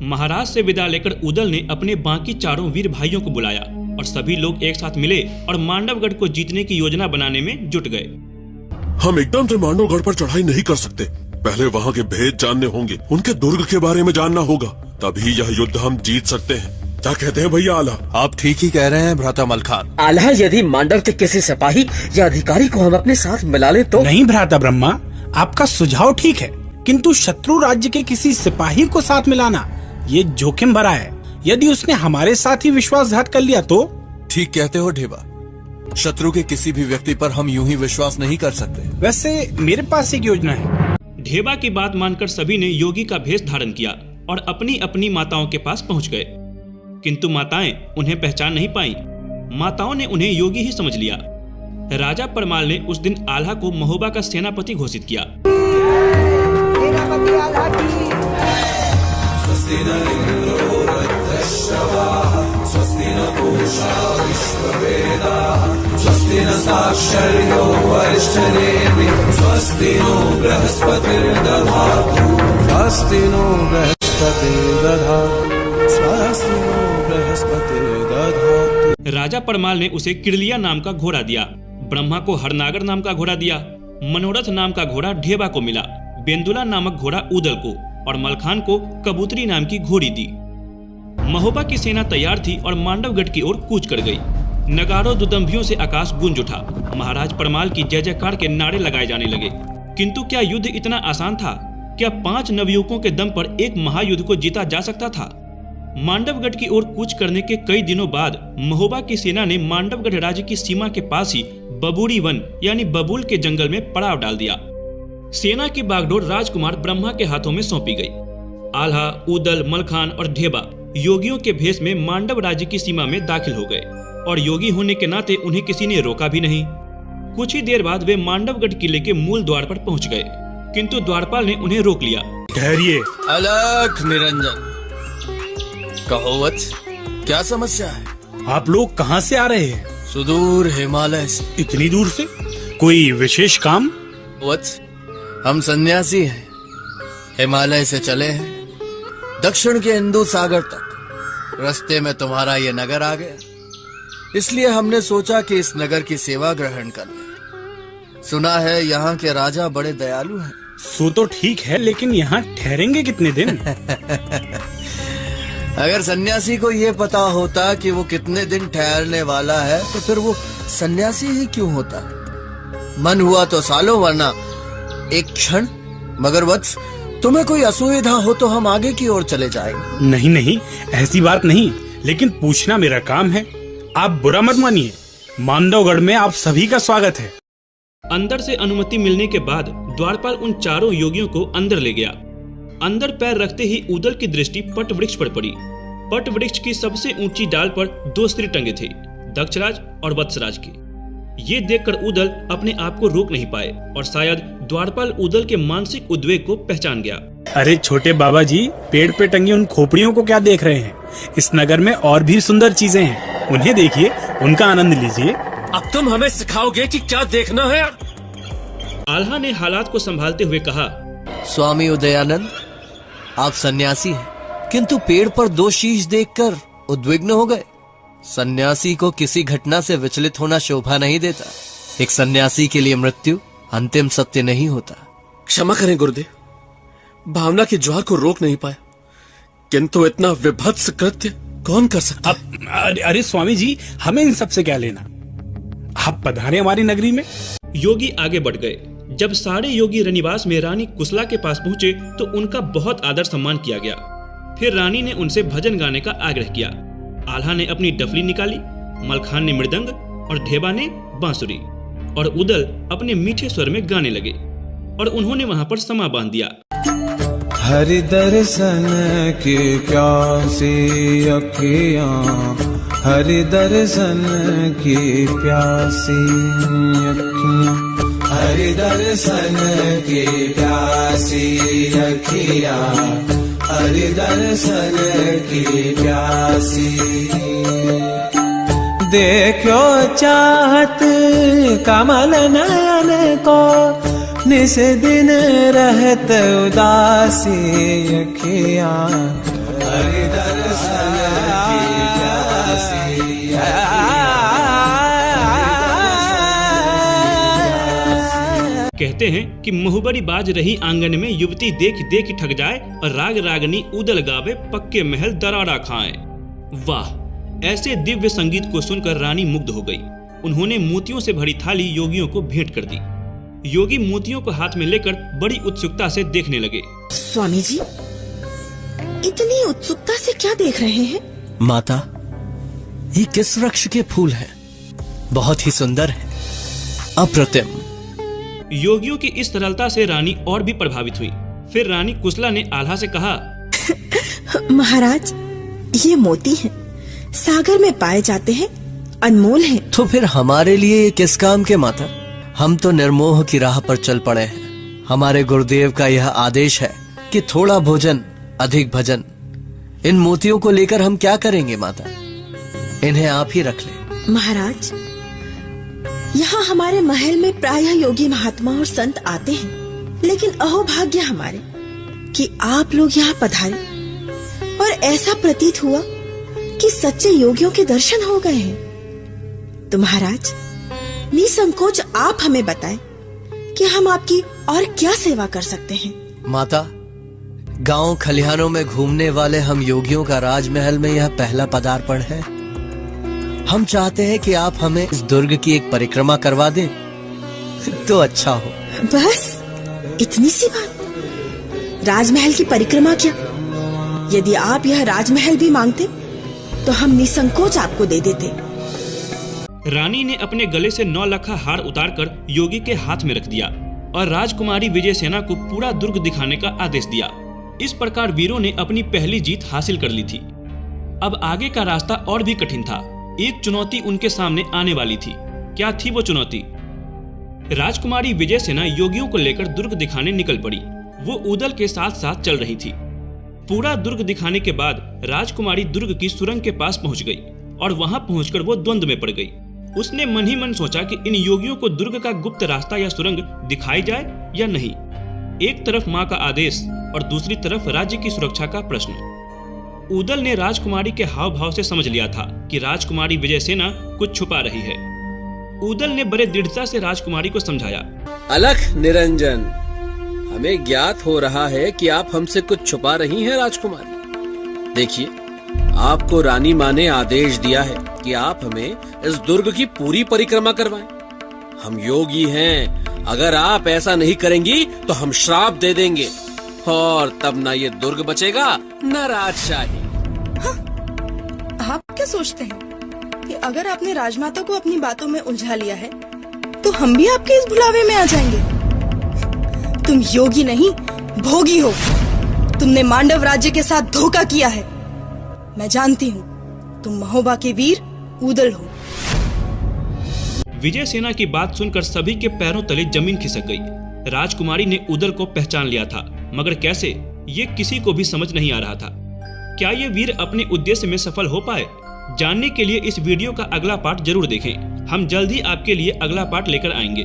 महाराज से विदा लेकर उदल ने अपने बाकी चारों वीर भाइयों को बुलाया और सभी लोग एक साथ मिले और मांडवगढ़ को जीतने की योजना बनाने में जुट गए। हम एकदम से मांडवगढ़ पर चढ़ाई नहीं कर सकते, पहले वहाँ के भेद जानने होंगे, उनके दुर्ग के बारे में जानना होगा, तभी यह युद्ध हम जीत सकते हैं। क्या कहते हैं भैया आला? आप ठीक ही कह रहे हैं भ्राता मलखान। आला, यदि मांडव के किसी सिपाही या अधिकारी को हम अपने साथ मिला ले तो? नहीं भ्राता ब्रह्मा, आपका सुझाव ठीक है, किंतु शत्रु राज्य के किसी सिपाही को साथ मिलाना ये जोखिम भरा है। यदि उसने हमारे साथ ही विश्वासघात कर लिया तो? ठीक कहते हो ढेबा, शत्रु के किसी भी व्यक्ति पर हम यूं ही विश्वास नहीं कर सकते। वैसे मेरे पास एक योजना है। ढेबा की बात मानकर सभी ने योगी का भेष धारण किया और अपनी अपनी माताओं के पास पहुंच गए, किंतु माताएं उन्हें पहचान नहीं पाई। माताओं ने उन्हें योगी ही समझ लिया। राजा परमाल ने उस दिन आल्हा को महोबा का सेनापति घोषित किया। राजा परमाल ने उसे किरलिया नाम का घोड़ा दिया, ब्रह्मा को हरनागर नाम का घोड़ा दिया, मनोरथ नाम का घोड़ा ढेबा को मिला, बेंदुला नामक घोड़ा उदल को और मलखान को कबूतरी नाम की घोड़ी दी। महोबा की सेना तैयार थी और मांडवगढ़ की ओर कूच कर गई। नगारों दुदंभियों से आकाश गूंज उठा। महाराज परमाल की जय जयकार के नारे लगाए जाने लगे। किंतु क्या युद्ध इतना आसान था? क्या 5 नवयुवकों के दम पर एक महायुद्ध को जीता जा सकता था? मांडवगढ़ की ओर कूच करने के कई दिनों बाद महोबा की सेना ने मांडवगढ़ राज्य की सीमा के पास ही बबूरी वन यानी बबूल के जंगल में पड़ाव डाल दिया। सेना की बागडोर राजकुमार ब्रह्मा के हाथों में सौंपी गई। आल्हा, उदल, मलखान और ढेबा योगियों के भेष में मांडव राज्य की सीमा में दाखिल हो गए और योगी होने के नाते उन्हें किसी ने रोका भी नहीं। कुछ ही देर बाद वे मांडवगढ़ किले के मूल द्वार पर पहुंच गए, किंतु द्वारपाल ने उन्हें रोक लिया। ठहरिए। अलख निरंजन, कहो वत्स, क्या समस्या है? आप लोग कहाँ से आ रहे हैं? सुदूर हिमालय से। इतनी दूर से? कोई विशेष काम? वत्स, हम सन्यासी हैं, हिमालय से चले हैं दक्षिण के हिंदू सागर तक। रास्ते में तुम्हारा ये नगर आ गया, इसलिए हमने सोचा कि इस नगर की सेवा ग्रहण कर लें। सुना है यहाँ के राजा बड़े दयालु हैं। सो तो ठीक है, लेकिन यहाँ ठहरेंगे कितने दिन? अगर सन्यासी को ये पता होता कि वो कितने दिन ठहरने वाला है तो फिर वो सन्यासी ही क्यों होता? मन हुआ तो सालों, वरना एक क्षण। मगर वत्स, तुम्हें कोई असुविधा हो तो हम आगे की ओर चले जाएंगे। नहीं नहीं, ऐसी बात नहीं, लेकिन पूछना मेरा काम है। आप बुरा मत मानिए, मांडवगढ़ में आप सभी का स्वागत है। अंदर से अनुमति मिलने के बाद द्वारपाल उन चारों योगियों को अंदर ले गया। अंदर पैर रखते ही उदल की दृष्टि पट वृक्ष पर पड़ी। पट वृक्ष की सबसे ऊंची डाल पर 2 स्त्री टंगे थे, दक्षराज और वत्सराज की। ये देखकर उदल अपने आप को रोक नहीं पाए और शायद द्वारपाल उदल के मानसिक उद्वेग को पहचान गया। अरे छोटे बाबा जी, पेड़ पे टंगी उन खोपड़ियों को क्या देख रहे हैं? इस नगर में और भी सुंदर चीजें हैं, उन्हें देखिए, उनका आनंद लीजिए। अब तुम हमें सिखाओगे कि क्या देखना है? आल्हा ने हालात को संभालते हुए कहा, स्वामी उदयानंद, आप सन्यासी हैं, किंतु पेड़ पर 2 शीश देखकर उद्विग्न हो गए। सन्यासी को किसी घटना से विचलित होना शोभा नहीं देता। एक सन्यासी के लिए मृत्यु अंतिम सत्य नहीं होता। क्षमा करें गुरुदेव, भावना की ज्वार को रोक नहीं पाया, किंतु इतना विभत्स कृत्य कौन कर सकता है? अरे स्वामी जी, हमें इन सब से क्या लेना? आप पधारे हमारी नगरी में। योगी आगे बढ़ गए। जब सारे योगी रनिवास में रानी कुशला के पास पहुंचे तो उनका बहुत आदर सम्मान किया गया। फिर रानी ने उनसे भजन गाने का आग्रह किया। आल्हा ने अपनी डफली निकाली, मलखान ने मृदंग और ढेबा ने बांसुरी और उदल अपने मीठे स्वर में गाने लगे और उन्होंने वहां पर समा बांध दिया। हरि दर्शन की प्यासी अखियां, हरि दर्शन की प्यासी अखियां, हरि दर्शन की प्यासी अखियां, हरि दर्शन की प्यासी। देखो चाहत कमल नयन को, निस दिन रहत उदासी अखियां, कहते हैं कि महुबरी बाज रही आंगन में युवती देख देख ठग जाए और राग रागनी उदल गावे पक्के महल दरारा खाए। वाह, ऐसे दिव्य संगीत को सुनकर रानी मुग्ध हो गई। उन्होंने मोतियों से भरी थाली योगियों को भेंट कर दी। योगी मोतियों को हाथ में लेकर बड़ी उत्सुकता से देखने लगे। स्वामी जी, इतनी उत्सुकता से क्या देख रहे हैं? माता, ये किस वृक्ष के फूल हैं? बहुत ही सुंदर है, अप्रतिम। योगियों की इस सरलता से रानी और भी प्रभावित हुई। फिर रानी कुशला ने आल्हा से कहा, महाराज, ये मोती हैं, सागर में पाए जाते हैं, अनमोल हैं। तो फिर हमारे लिए ये किस काम के माता? हम तो निर्मोह की राह पर चल पड़े हैं। हमारे गुरुदेव का यह आदेश है कि थोड़ा भोजन अधिक भजन। इन मोतियों को लेकर हम क्या करेंगे माता? इन्हें आप ही रख लें। महाराज, यहाँ हमारे महल में प्रायः योगी महात्मा और संत आते हैं, लेकिन अहोभाग्य हमारे कि आप लोग यहाँ पधारे और ऐसा प्रतीत हुआ कि सच्चे योगियों के दर्शन हो गए हैं। तो महाराज, निसंकोच आप हमें बताएं कि हम आपकी और क्या सेवा कर सकते हैं। माता, गांव खलिहानों में घूमने वाले हम योगियों का राजमहल में यह पहला पदार्पण है। हम चाहते हैं कि आप हमें इस दुर्ग की एक परिक्रमा करवा दें तो अच्छा हो। बस इतनी सी बात? राजमहल की परिक्रमा क्या? यदि आप यह राजमहल भी मांगते तो हम निसंकोच आपको दे देते। रानी ने अपने गले से 9 लखा हार उतारकर योगी के हाथ में रख दिया और राजकुमारी विजयसेना को पूरा दुर्ग दिखाने का आदेश दिया। इस प्रकार वीरों ने अपनी पहली जीत हासिल कर ली थी। अब आगे का रास्ता और भी कठिन था। एक चुनौती उनके सामने आने वाली थी। क्या थी वो चुनौती? राजकुमारी विजयसेना योगियों को लेकर दुर्ग दिखाने निकल पड़ी। वो उदल के साथ साथ चल रही थी। पूरा दुर्ग दिखाने के बाद राजकुमारी दुर्ग की सुरंग के पास पहुंच गई और वहां पहुंचकर वो द्वंद्व में पड़ गई। उसने मन ही मन सोचा कि इन योगियों को दुर्ग का गुप्त रास्ता या सुरंग दिखाई जाए या नहीं। एक तरफ माँ का आदेश और दूसरी तरफ राज्य की सुरक्षा का प्रश्न। उदल ने राजकुमारी के हाव भाव से समझ लिया था कि राजकुमारी विजयसेना कुछ छुपा रही है। उदल ने बड़े दृढ़ता से राजकुमारी को समझाया। अलख निरंजन, हमें ज्ञात हो रहा है कि आप हमसे कुछ छुपा रही हैं राजकुमारी। देखिए, आपको रानी माँ ने आदेश दिया है कि आप हमें इस दुर्ग की पूरी परिक्रमा करवाएं। हम योगी हैं, अगर आप ऐसा नहीं करेंगी तो हम श्राप दे देंगे और तब ना ये दुर्ग बचेगा न राजशाही। आप क्या सोचते हैं कि अगर आपने राजमाता को अपनी बातों में उलझा लिया है तो हम भी आपके इस भुलावे में आ जाएंगे? तुम योगी नहीं, भोगी हो। तुमने मांडव राज्य के साथ धोखा किया है। मैं जानती हूँ तुम महोबा के वीर उदल हो। विजयसेना की बात सुनकर सभी के पैरों तले जमीन खिसक गई। राजकुमारी ने उदल को पहचान लिया था, मगर कैसे, ये किसी को भी समझ नहीं आ रहा था। क्या ये वीर अपने उद्देश्य में सफल हो पाए? जानने के लिए इस वीडियो का अगला पार्ट जरूर देखें। हम जल्द ही आपके लिए अगला पार्ट लेकर आएंगे।